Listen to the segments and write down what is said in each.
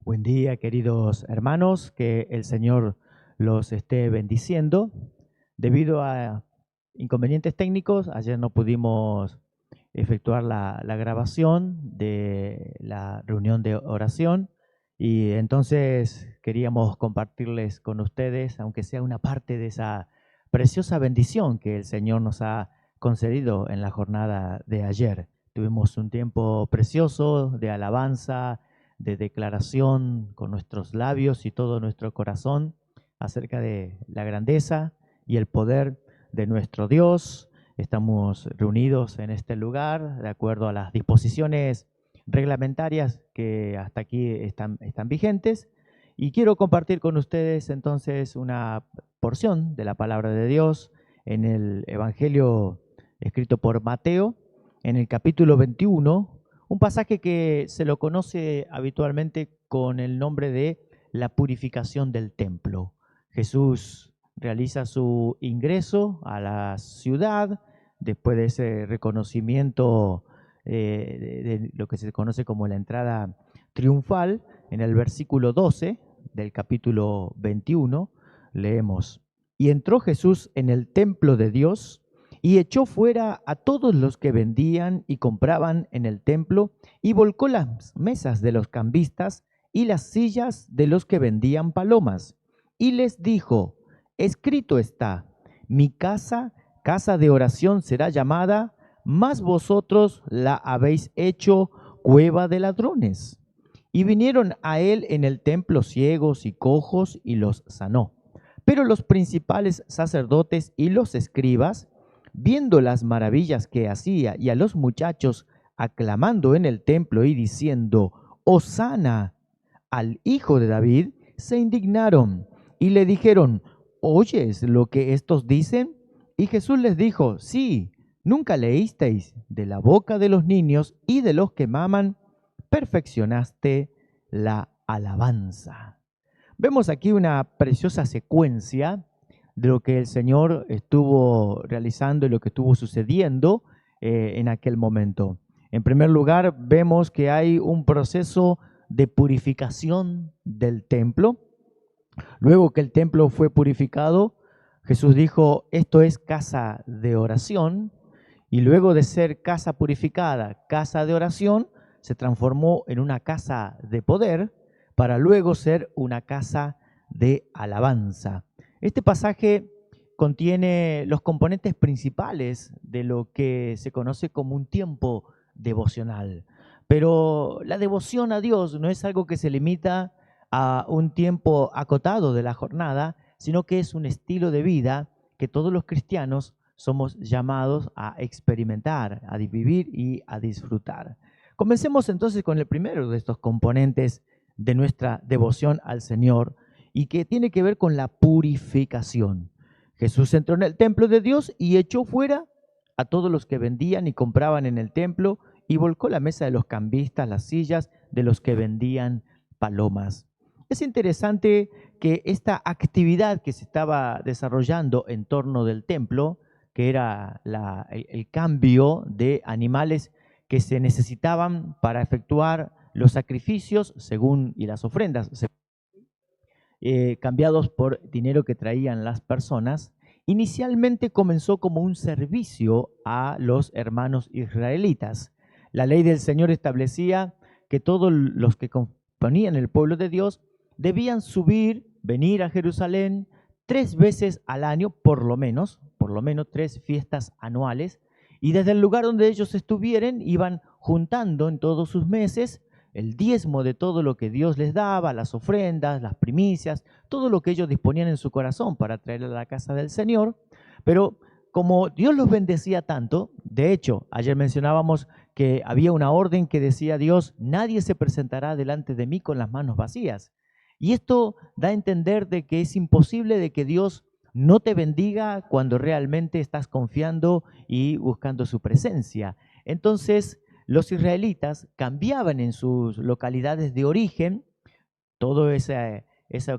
Buen día, queridos hermanos, que el Señor los esté bendiciendo. Debido a inconvenientes técnicos, ayer no pudimos efectuar la grabación de la reunión de oración y entonces queríamos compartirles con ustedes, aunque sea una parte de esa preciosa bendición que el Señor nos ha concedido en la jornada de ayer. Tuvimos un tiempo precioso de alabanza, de declaración con nuestros labios y todo nuestro corazón acerca de la grandeza y el poder de nuestro Dios. Estamos reunidos en este lugar de acuerdo a las disposiciones reglamentarias que hasta aquí están vigentes y quiero compartir con ustedes entonces una porción de la palabra de Dios en el Evangelio escrito por Mateo, en el capítulo 21, un pasaje que se lo conoce habitualmente con el nombre de la purificación del templo. Jesús realiza su ingreso a la ciudad después de ese reconocimiento de lo que se conoce como la entrada triunfal. En el versículo 12 del capítulo 21 leemos: y entró Jesús en el templo de Dios y echó fuera a todos los que vendían y compraban en el templo, y volcó las mesas de los cambistas y las sillas de los que vendían palomas. Y les dijo: escrito está, mi casa, casa de oración será llamada, mas vosotros la habéis hecho cueva de ladrones. Y vinieron a él en el templo ciegos y cojos, y los sanó. Pero los principales sacerdotes y los escribas, viendo las maravillas que hacía y a los muchachos aclamando en el templo y diciendo: Hosana al Hijo de David, se indignaron y le dijeron: ¿oyes lo que estos dicen? Y Jesús les dijo: sí, nunca leísteis: de la boca de los niños y de los que maman, perfeccionaste la alabanza. Vemos aquí una preciosa secuencia de lo que el Señor estuvo realizando y lo que estuvo sucediendo en aquel momento. En primer lugar, vemos que hay un proceso de purificación del templo. Luego que el templo fue purificado, Jesús dijo: esto es casa de oración. Y luego de ser casa purificada, casa de oración, se transformó en una casa de poder para luego ser una casa de alabanza. Este pasaje contiene los componentes principales de lo que se conoce como un tiempo devocional. Pero la devoción a Dios no es algo que se limita a un tiempo acotado de la jornada, sino que es un estilo de vida que todos los cristianos somos llamados a experimentar, a vivir y a disfrutar. Comencemos entonces con el primero de estos componentes de nuestra devoción al Señor y que tiene que ver con la purificación. Jesús entró en el templo de Dios y echó fuera a todos los que vendían y compraban en el templo y volcó la mesa de los cambistas, las sillas de los que vendían palomas. Es interesante que esta actividad que se estaba desarrollando en torno del templo, que era el cambio de animales que se necesitaban para efectuar los sacrificios según y las ofrendas, cambiados por dinero que traían las personas, inicialmente comenzó como un servicio a los hermanos israelitas. La ley del Señor establecía que todos los que componían el pueblo de Dios debían venir a Jerusalén 3 veces al año, por lo menos 3 fiestas anuales, y desde el lugar donde ellos estuvieran iban juntando en todos sus meses el diezmo de todo lo que Dios les daba, las ofrendas, las primicias, todo lo que ellos disponían en su corazón para traer a la casa del Señor. Pero como Dios los bendecía tanto, de hecho, ayer mencionábamos que había una orden que decía Dios: nadie se presentará delante de mí con las manos vacías. Y esto da a entender de que es imposible de que Dios no te bendiga cuando realmente estás confiando y buscando su presencia. Entonces, los israelitas cambiaban en sus localidades de origen todo eso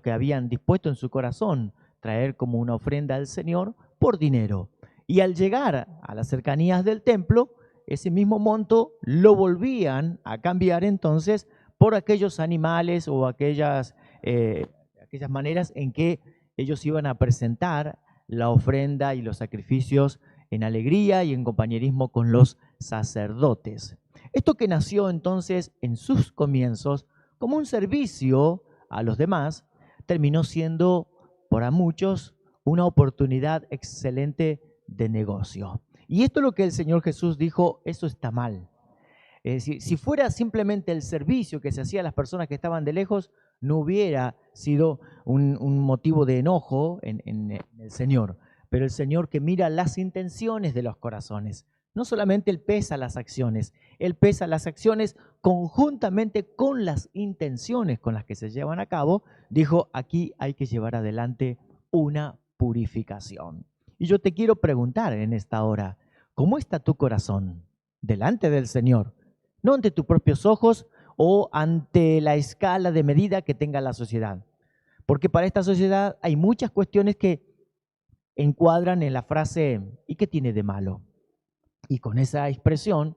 que habían dispuesto en su corazón traer como una ofrenda al Señor por dinero. Y al llegar a las cercanías del templo, ese mismo monto lo volvían a cambiar entonces por aquellos animales o aquellas maneras en que ellos iban a presentar la ofrenda y los sacrificios en alegría y en compañerismo con los sacerdotes. Esto que nació entonces en sus comienzos como un servicio a los demás, terminó siendo para muchos una oportunidad excelente de negocio. Y esto es lo que el Señor Jesús dijo, eso está mal. Es decir, si fuera simplemente el servicio que se hacía a las personas que estaban de lejos, no hubiera sido un motivo de enojo en el Señor. Pero el Señor que mira las intenciones de los corazones, no solamente Él pesa las acciones, Él pesa las acciones conjuntamente con las intenciones con las que se llevan a cabo, dijo, aquí hay que llevar adelante una purificación. Y yo te quiero preguntar en esta hora, ¿cómo está tu corazón delante del Señor? No ante tus propios ojos o ante la escala de medida que tenga la sociedad. Porque para esta sociedad hay muchas cuestiones que encuadran en la frase, ¿y qué tiene de malo? Y con esa expresión,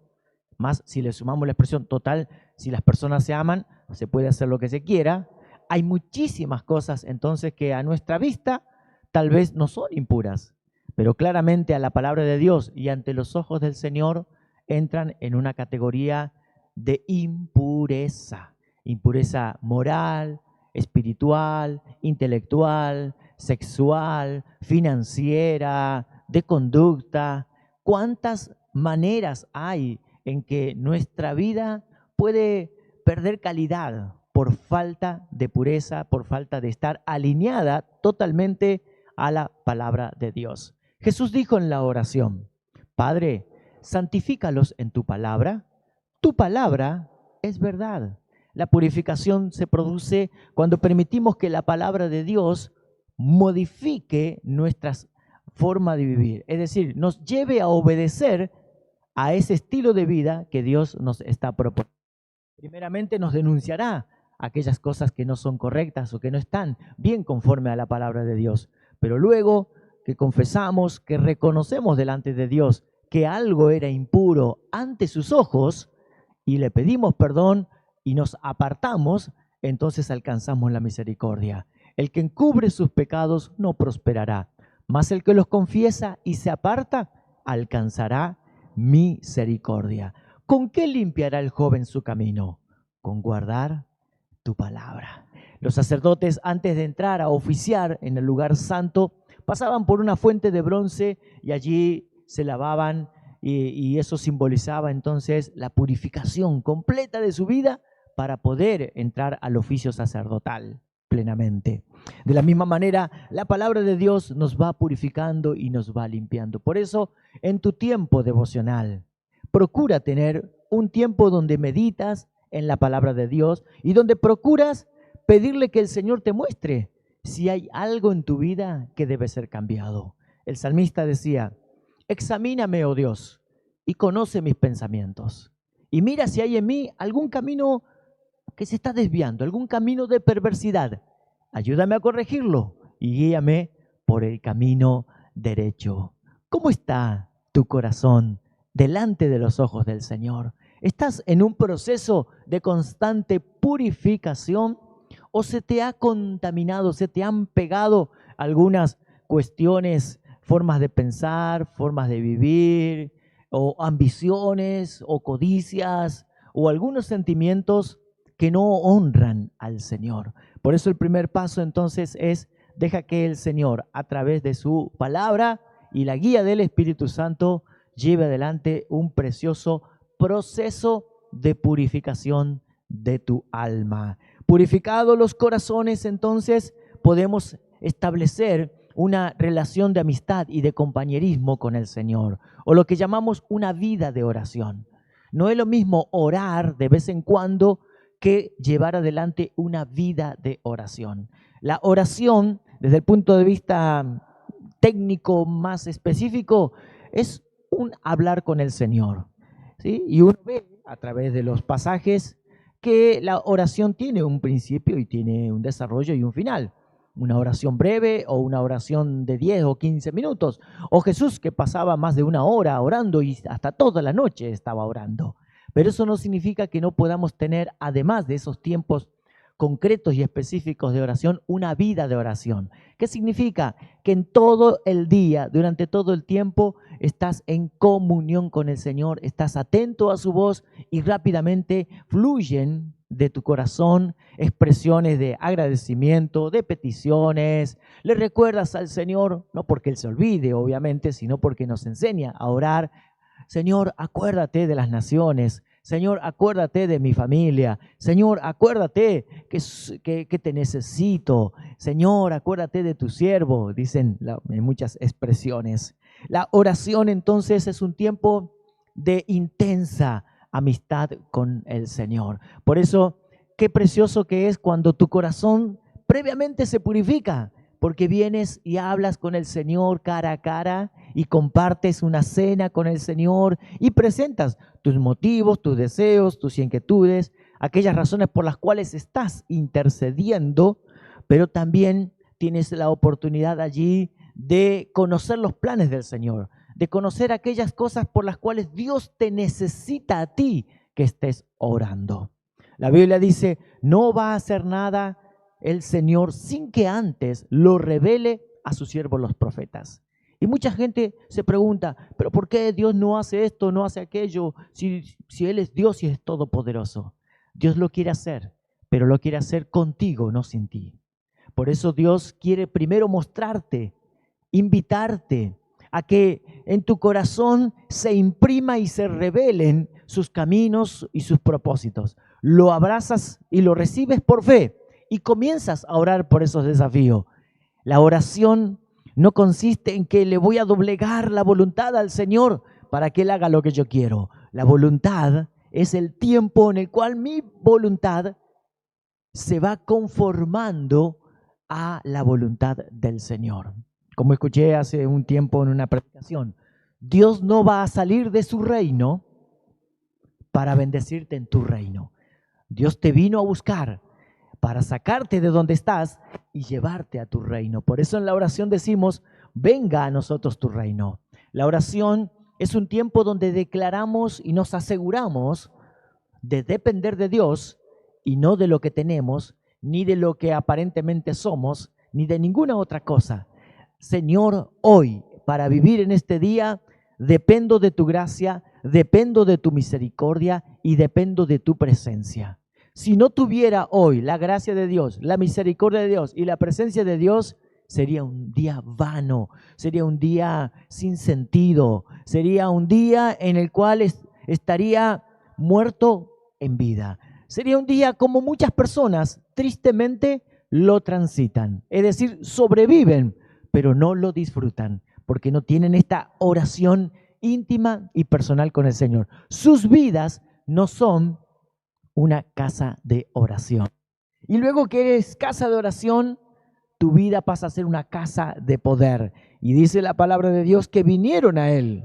más si le sumamos la expresión total, si las personas se aman, se puede hacer lo que se quiera. Hay muchísimas cosas entonces que a nuestra vista tal vez no son impuras, pero claramente a la palabra de Dios y ante los ojos del Señor entran en una categoría de impureza. Impureza moral, espiritual, intelectual, sexual, financiera, de conducta. ¿Cuántas maneras hay en que nuestra vida puede perder calidad por falta de pureza, por falta de estar alineada totalmente a la palabra de Dios? Jesús dijo en la oración, Padre, santifícalos en tu palabra es verdad. La purificación se produce cuando permitimos que la palabra de Dios modifique nuestra forma de vivir, es decir, nos lleve a obedecer a ese estilo de vida que Dios nos está proponiendo. Primeramente nos denunciará aquellas cosas que no son correctas o que no están bien conforme a la palabra de Dios, pero luego que confesamos, que reconocemos delante de Dios que algo era impuro ante sus ojos y le pedimos perdón y nos apartamos, entonces alcanzamos la misericordia. El que encubre sus pecados no prosperará, mas el que los confiesa y se aparta alcanzará misericordia. ¿Con qué limpiará el joven su camino? Con guardar tu palabra. Los sacerdotes, antes de entrar a oficiar en el lugar santo, pasaban por una fuente de bronce y allí se lavaban y eso simbolizaba entonces la purificación completa de su vida para poder entrar al oficio sacerdotal plenamente. De la misma manera, la palabra de Dios nos va purificando y nos va limpiando. Por eso, en tu tiempo devocional, procura tener un tiempo donde meditas en la palabra de Dios y donde procuras pedirle que el Señor te muestre si hay algo en tu vida que debe ser cambiado. El salmista decía, examíname, oh Dios, y conoce mis pensamientos. Y mira si hay en mí algún camino que se está desviando, algún camino de perversidad. Ayúdame a corregirlo y guíame por el camino derecho. ¿Cómo está tu corazón delante de los ojos del Señor? ¿Estás en un proceso de constante purificación o se te ha contaminado, se te han pegado algunas cuestiones, formas de pensar, formas de vivir, o ambiciones, o codicias, o algunos sentimientos que no honran al Señor? Por eso el primer paso entonces es, deja que el Señor, a través de su palabra y la guía del Espíritu Santo, lleve adelante un precioso proceso de purificación de tu alma. Purificados los corazones, entonces podemos establecer una relación de amistad y de compañerismo con el Señor, o lo que llamamos una vida de oración. No es lo mismo orar de vez en cuando que llevar adelante una vida de oración. La oración, desde el punto de vista técnico más específico, es un hablar con el Señor, ¿sí? Y uno ve a través de los pasajes que la oración tiene un principio y tiene un desarrollo y un final. Una oración breve o una oración de 10 o 15 minutos. O Jesús que pasaba más de una hora orando y hasta toda la noche estaba orando. Pero eso no significa que no podamos tener, además de esos tiempos concretos y específicos de oración, una vida de oración. ¿Qué significa? Que en todo el día, durante todo el tiempo, estás en comunión con el Señor, estás atento a su voz y rápidamente fluyen de tu corazón expresiones de agradecimiento, de peticiones. Le recuerdas al Señor, no porque Él se olvide, obviamente, sino porque nos enseña a orar. Señor, acuérdate de las naciones. Señor, acuérdate de mi familia. Señor, acuérdate que te necesito. Señor, acuérdate de tu siervo, dicen en muchas expresiones. La oración entonces es un tiempo de intensa amistad con el Señor. Por eso, qué precioso que es cuando tu corazón previamente se purifica, porque vienes y hablas con el Señor cara a cara y compartes una cena con el Señor y presentas tus motivos, tus deseos, tus inquietudes, aquellas razones por las cuales estás intercediendo, pero también tienes la oportunidad allí de conocer los planes del Señor, de conocer aquellas cosas por las cuales Dios te necesita a ti que estés orando. La Biblia dice, no va a hacer nada el Señor sin que antes lo revele a sus siervos los profetas. Y mucha gente se pregunta, ¿pero por qué Dios no hace esto, no hace aquello, si Él es Dios y es todopoderoso? Dios lo quiere hacer, pero lo quiere hacer contigo, no sin ti. Por eso Dios quiere primero mostrarte, invitarte a que en tu corazón se imprima y se revelen sus caminos y sus propósitos. Lo abrazas y lo recibes por fe y comienzas a orar por esos desafíos. La oración no consiste en que le voy a doblegar la voluntad al Señor para que Él haga lo que yo quiero. La voluntad es el tiempo en el cual mi voluntad se va conformando a la voluntad del Señor. Como escuché hace un tiempo en una predicación, Dios no va a salir de su reino para bendecirte en tu reino. Dios te vino a buscar para sacarte de donde estás y llevarte a tu reino. Por eso en la oración decimos, venga a nosotros tu reino. La oración es un tiempo donde declaramos y nos aseguramos de depender de Dios y no de lo que tenemos, ni de lo que aparentemente somos, ni de ninguna otra cosa. Señor, hoy, para vivir en este día, dependo de tu gracia, dependo de tu misericordia y dependo de tu presencia. Si no tuviera hoy la gracia de Dios, la misericordia de Dios y la presencia de Dios, sería un día vano, sería un día sin sentido, sería un día en el cual estaría muerto en vida. Sería un día como muchas personas tristemente lo transitan, es decir, sobreviven, pero no lo disfrutan, porque no tienen esta oración íntima y personal con el Señor. Sus vidas no son una casa de oración. Y luego que eres casa de oración, tu vida pasa a ser una casa de poder. Y dice la palabra de Dios que vinieron a Él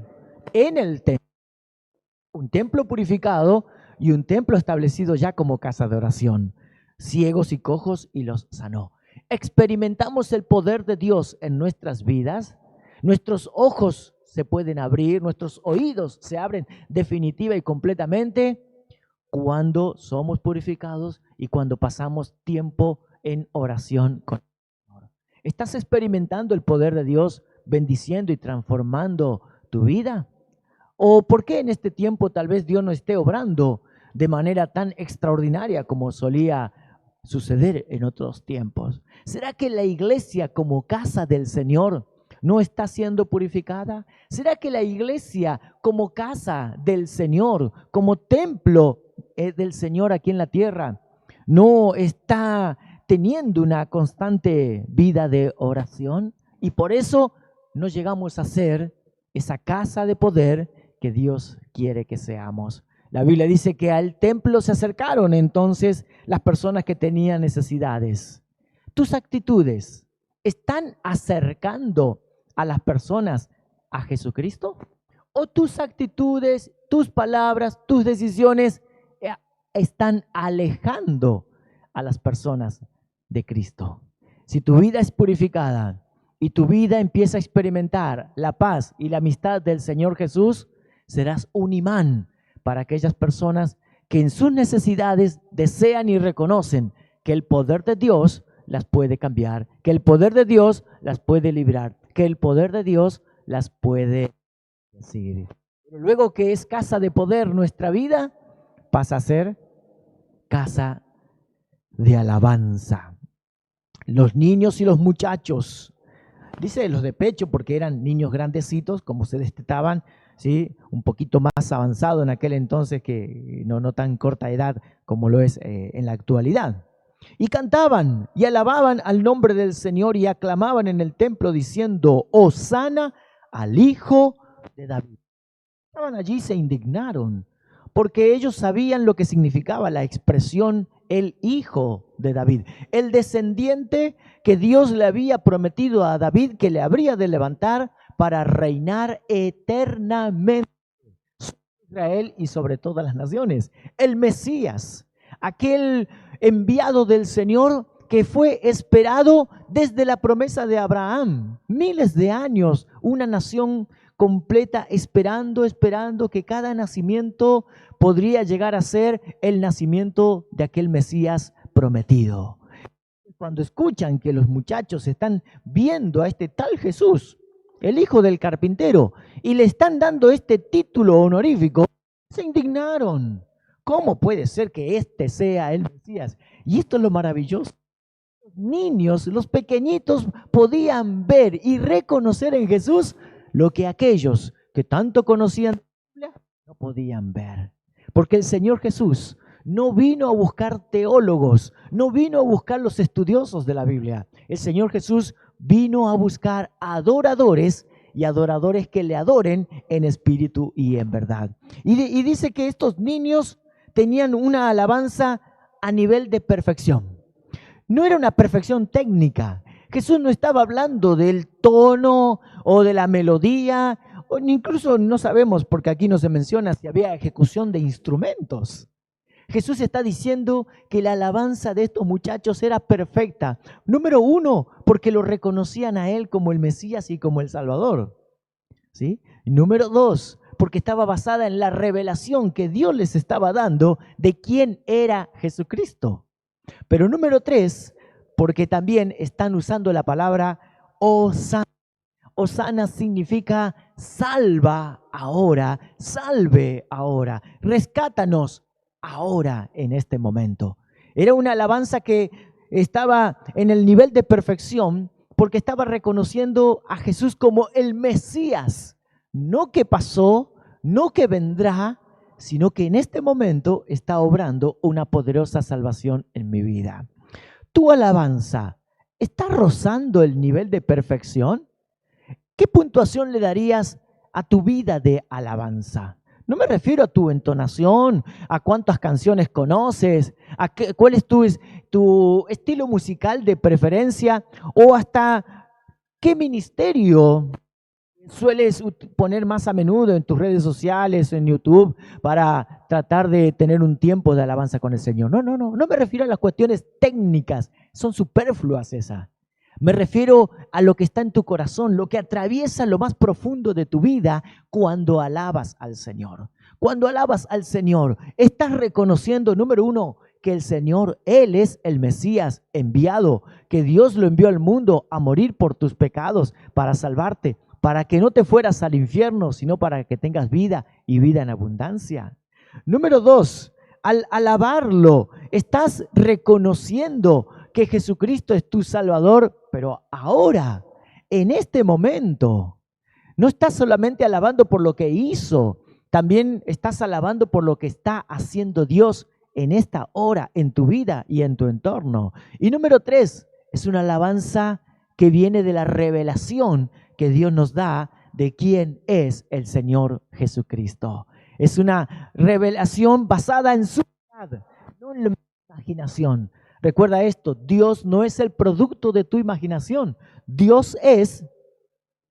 en el templo, un templo purificado y un templo establecido ya como casa de oración, ciegos y cojos, y los sanó. Experimentamos el poder de Dios en nuestras vidas, nuestros ojos se pueden abrir, nuestros oídos se abren definitiva y completamente cuando somos purificados y cuando pasamos tiempo en oración con el Señor. ¿Estás experimentando el poder de Dios bendiciendo y transformando tu vida? ¿O por qué en este tiempo tal vez Dios no esté obrando de manera tan extraordinaria como solía suceder en otros tiempos? ¿Será que la iglesia como casa del Señor no está siendo purificada? ¿Será que la iglesia como casa del Señor, como templo del Señor aquí en la tierra, no está teniendo una constante vida de oración? Y por eso no llegamos a ser esa casa de poder que Dios quiere que seamos. La Biblia dice que al templo se acercaron entonces las personas que tenían necesidades. ¿Tus actitudes están acercando a las personas a Jesucristo? ¿O tus actitudes, tus palabras, tus decisiones están alejando a las personas de Cristo? Si tu vida es purificada y tu vida empieza a experimentar la paz y la amistad del Señor Jesús, serás un imán para aquellas personas que en sus necesidades desean y reconocen que el poder de Dios las puede cambiar, que el poder de Dios las puede librar, que el poder de Dios las puede decir. Pero luego que es casa de poder nuestra vida, pasa a ser casa de alabanza. Los niños y los muchachos, dice los de pecho porque eran niños grandecitos, como se destetaban, ¿sí? Un poquito más avanzado en aquel entonces, que no tan corta edad como lo es en la actualidad. Y cantaban y alababan al nombre del Señor y aclamaban en el templo diciendo: Hosana al Hijo de David. Estaban allí y se indignaron, porque ellos sabían lo que significaba la expresión el Hijo de David, el descendiente que Dios le había prometido a David que le habría de levantar para reinar eternamente sobre Israel y sobre todas las naciones. El Mesías, aquel enviado del Señor que fue esperado desde la promesa de Abraham. Miles de años, una nación completa esperando que cada nacimiento podría llegar a ser el nacimiento de aquel Mesías prometido. Cuando escuchan que los muchachos están viendo a este tal Jesús, el hijo del carpintero, y le están dando este título honorífico, se indignaron. ¿Cómo puede ser que este sea el Mesías? Y esto es lo maravilloso. Los niños, los pequeñitos, podían ver y reconocer en Jesús lo que aquellos que tanto conocían no podían ver. Porque el Señor Jesús no vino a buscar teólogos, no vino a buscar los estudiosos de la Biblia. El Señor Jesús vino a buscar adoradores y adoradores que le adoren en espíritu y en verdad. Y dice que estos niños tenían una alabanza a nivel de perfección. No era una perfección técnica. Jesús no estaba hablando del tono o de la melodía, o incluso no sabemos, porque aquí no se menciona si había ejecución de instrumentos. Jesús está diciendo que la alabanza de estos muchachos era perfecta. Número uno, porque lo reconocían a Él como el Mesías y como el Salvador. ¿Sí? Número dos, porque estaba basada en la revelación que Dios les estaba dando de quién era Jesucristo. Pero número tres, porque también están usando la palabra Hosana. Hosana significa salva ahora, salve ahora, rescátanos ahora en este momento. Era una alabanza que estaba en el nivel de perfección porque estaba reconociendo a Jesús como el Mesías, no que pasó, no que vendrá, sino que en este momento está obrando una poderosa salvación en mi vida. ¿Tu alabanza está rozando el nivel de perfección? ¿Qué puntuación le darías a tu vida de alabanza? No me refiero a tu entonación, a cuántas canciones conoces, cuál es tu estilo musical de preferencia, o hasta qué ministerio sueles poner más a menudo en tus redes sociales, en YouTube, para tratar de tener un tiempo de alabanza con el Señor. No me refiero a las cuestiones técnicas, son superfluas esas. Me refiero a lo que está en tu corazón, lo que atraviesa lo más profundo de tu vida cuando alabas al Señor. Cuando alabas al Señor, estás reconociendo, número uno, que el Señor, Él es el Mesías enviado, que Dios lo envió al mundo a morir por tus pecados, para salvarte, para que no te fueras al infierno, sino para que tengas vida y vida en abundancia. Número dos, al alabarlo, estás reconociendo que Jesucristo es tu Salvador, pero ahora, en este momento, no estás solamente alabando por lo que hizo, también estás alabando por lo que está haciendo Dios en esta hora, en tu vida y en tu entorno. Y número tres, es una alabanza que viene de la revelación que Dios nos da de quién es el Señor Jesucristo. Es una revelación basada en su verdad, no en la imaginación. Recuerda esto, Dios no es el producto de tu imaginación. Dios es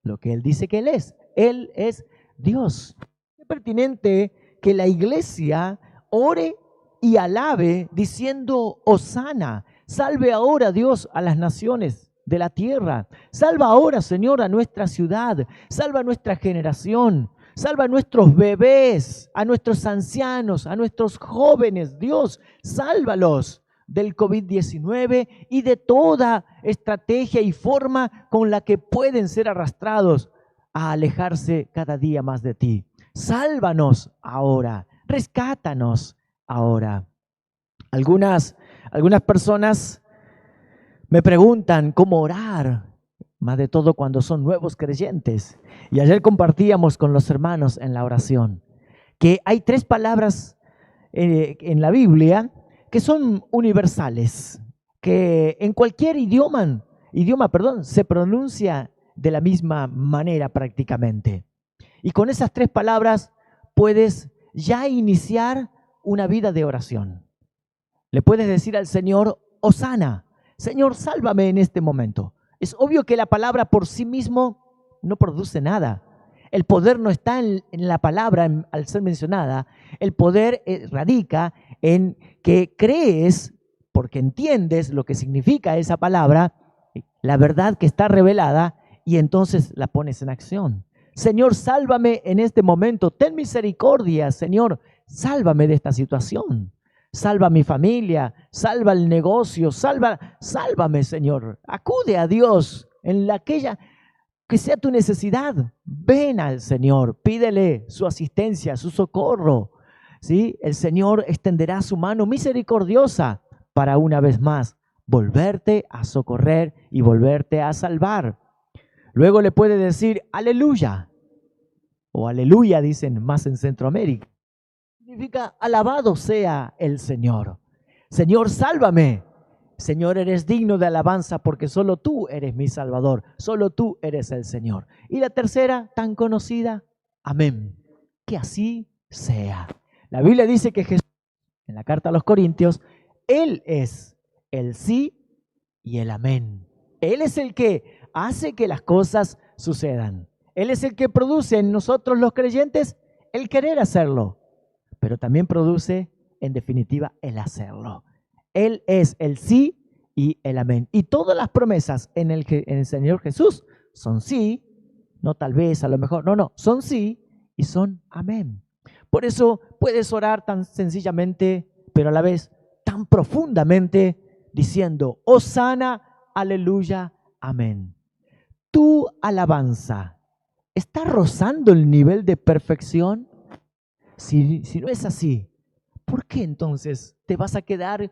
lo que Él dice que Él es. Él es Dios. Es pertinente que la iglesia ore y alabe diciendo Hosana. Salve ahora, Dios, a las naciones de la tierra. Salva ahora, Señor, a nuestra ciudad. Salva a nuestra generación. Salva a nuestros bebés, a nuestros ancianos, a nuestros jóvenes. Dios, sálvalos del COVID-19 y de toda estrategia y forma con la que pueden ser arrastrados a alejarse cada día más de ti. Sálvanos ahora, rescátanos ahora. Algunas personas me preguntan cómo orar, más de todo cuando son nuevos creyentes. Y ayer compartíamos con los hermanos en la oración que hay 3 palabras en la Biblia que son universales, que en cualquier idioma, se pronuncia de la misma manera prácticamente. Y con esas 3 palabras puedes ya iniciar una vida de oración. Le puedes decir al Señor, Hosana, Señor, sálvame en este momento. Es obvio que la palabra por sí mismo no produce nada. El poder no está en la palabra al ser mencionada. El poder radica en que crees, porque entiendes lo que significa esa palabra, la verdad que está revelada, y entonces la pones en acción. Señor, sálvame en este momento. Ten misericordia, Señor. Sálvame de esta situación. Salva a mi familia, salva el negocio, sálvame, Señor. Acude a Dios en aquella que sea tu necesidad. Ven al Señor, pídele su asistencia, su socorro. ¿Sí? El Señor extenderá su mano misericordiosa para una vez más volverte a socorrer y volverte a salvar. Luego le puede decir aleluya, o aleluya dicen más en Centroamérica. Significa alabado sea el Señor. Señor, sálvame. Señor, eres digno de alabanza porque solo tú eres mi Salvador. Solo tú eres el Señor. Y la tercera, tan conocida, amén. Que así sea. La Biblia dice que Jesús, en la carta a los Corintios, Él es el sí y el amén. Él es el que hace que las cosas sucedan. Él es el que produce en nosotros los creyentes el querer hacerlo, pero también produce, en definitiva, el hacerlo. Él es el sí y el amén. Y todas las promesas en el Señor Jesús son sí, no tal vez, a lo mejor, no, son sí y son amén. Por eso puedes orar tan sencillamente, pero a la vez tan profundamente, diciendo, Hosana, aleluya, amén. Tu alabanza está rozando el nivel de perfección. Si no es así, ¿por qué entonces te vas a quedar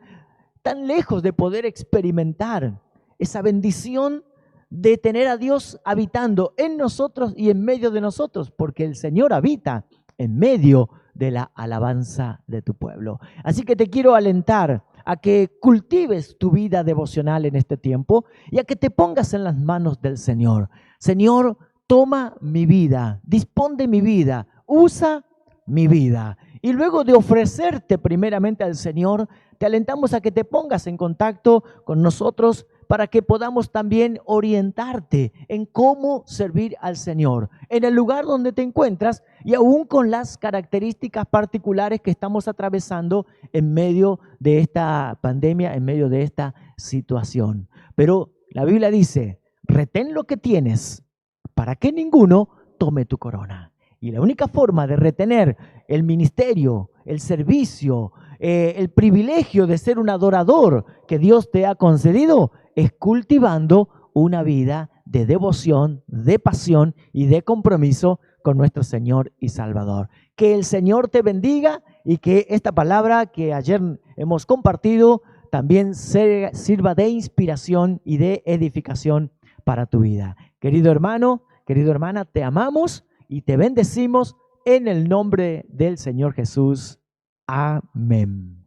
tan lejos de poder experimentar esa bendición de tener a Dios habitando en nosotros y en medio de nosotros? Porque el Señor habita en medio de la alabanza de tu pueblo. Así que te quiero alentar a que cultives tu vida devocional en este tiempo y a que te pongas en las manos del Señor. Señor, toma mi vida, dispón de mi vida, usa mi vida. Y luego de ofrecerte primeramente al Señor, te alentamos a que te pongas en contacto con nosotros para que podamos también orientarte en cómo servir al Señor en el lugar donde te encuentras y aún con las características particulares que estamos atravesando en medio de esta pandemia, en medio de esta situación. Pero la Biblia dice, retén lo que tienes para que ninguno tome tu corona. Y la única forma de retener el ministerio, el servicio, el privilegio de ser un adorador que Dios te ha concedido es cultivando una vida de devoción, de pasión y de compromiso con nuestro Señor y Salvador. Que el Señor te bendiga y que esta palabra que ayer hemos compartido también sirva de inspiración y de edificación para tu vida. Querido hermano, querida hermana, te amamos y te bendecimos en el nombre del Señor Jesús. Amén.